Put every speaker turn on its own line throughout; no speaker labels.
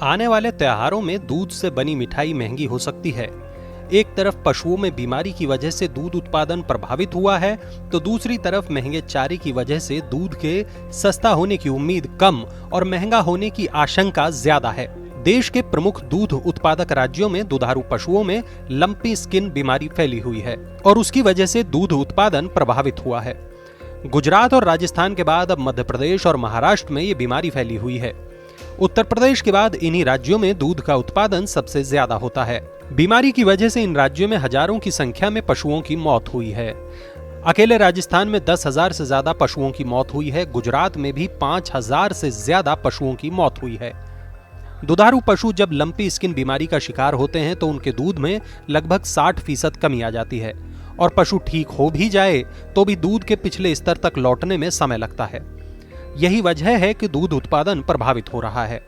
आने वाले त्योहारों में दूध से बनी मिठाई महंगी हो सकती है। एक तरफ पशुओं में बीमारी की वजह से दूध उत्पादन प्रभावित हुआ है, तो दूसरी तरफ महंगे चारे की वजह से दूध के सस्ता होने की उम्मीद कम और महंगा होने की आशंका ज्यादा है। देश के प्रमुख दूध उत्पादक राज्यों में दुधारू पशुओं में लंपी स्किन बीमारी फैली हुई है और उसकी वजह से दूध उत्पादन प्रभावित हुआ है। गुजरात और राजस्थान के बाद अब मध्य प्रदेश और महाराष्ट्र में ये बीमारी फैली हुई है। उत्तर प्रदेश के बाद इन्हीं राज्यों में दूध का उत्पादन सबसे ज्यादा होता है। बीमारी की वजह से इन राज्यों में हजारों की संख्या में पशुओं की मौत हुई है। अकेले राजस्थान में 10,000 से ज्यादा पशुओं की मौत हुई है। गुजरात में भी 5,000 से ज्यादा पशुओं की मौत हुई है। दुधारू पशु जब लंपी स्किन बीमारी का शिकार होते हैं तो उनके दूध में लगभग 60% कमी आ जाती है और पशु ठीक हो भी जाए तो भी दूध के पिछले स्तर तक लौटने में समय लगता है। यही वजह है कि दूध उत्पादन प्रभावित हो रहा है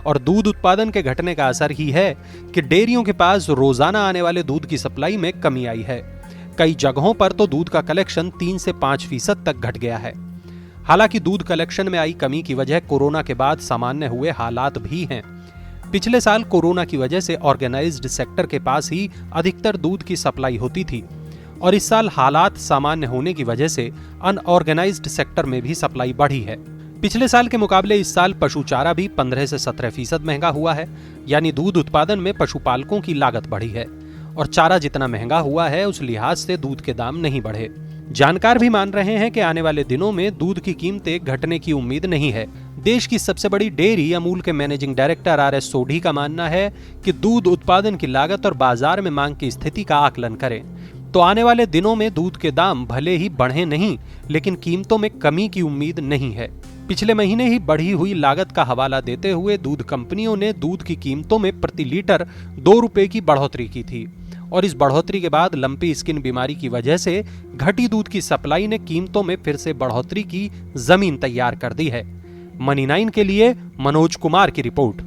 और दूध उत्पादन के घटने का असर ही है कि डेयरियों के पास रोजाना आने वाले दूध की सप्लाई में कमी आई है। कई जगहों पर तो दूध का कलेक्शन 3 से 5% तक घट गया है। हालांकि दूध कलेक्शन में आई कमी की वजह कोरोना के बाद सामान्य हुए हालात भी हैं। पिछले साल कोरोना की वजह से ऑर्गेनाइज्ड सेक्टर के पास ही अधिकतर दूध की सप्लाई होती थी और इस साल हालात सामान्य होने की वजह से अनऑर्गेनाइज्ड सेक्टर में भी सप्लाई बढ़ी है। पिछले साल के मुकाबले इस साल पशु चारा भी 15 से 17% महंगा हुआ है, यानी दूध उत्पादन में पशुपालकों की लागत बढ़ी है और चारा जितना महंगा हुआ है उस लिहाज से दूध के दाम नहीं बढ़े। जानकार भी मान रहे हैं कि आने वाले दिनों में दूध की कीमतें घटने की उम्मीद नहीं है। देश की सबसे बड़ी डेयरी अमूल के मैनेजिंग डायरेक्टर आर.एस. सोढ़ी का मानना है कि दूध उत्पादन की लागत और बाजार में मांग की स्थिति का आकलन करें तो आने वाले दिनों में दूध के दाम भले ही बढ़े नहीं, लेकिन कीमतों में कमी की उम्मीद नहीं है। पिछले महीने ही बढ़ी हुई लागत का हवाला देते हुए दूध कंपनियों ने दूध की कीमतों में प्रति लीटर 2 रुपए की बढ़ोतरी की थी और इस बढ़ोतरी के बाद लंपी स्किन बीमारी की वजह से घटी दूध की सप्लाई ने कीमतों में फिर से बढ़ोतरी की जमीन तैयार कर दी है। मनी 9 के लिए मनोज कुमार की रिपोर्ट।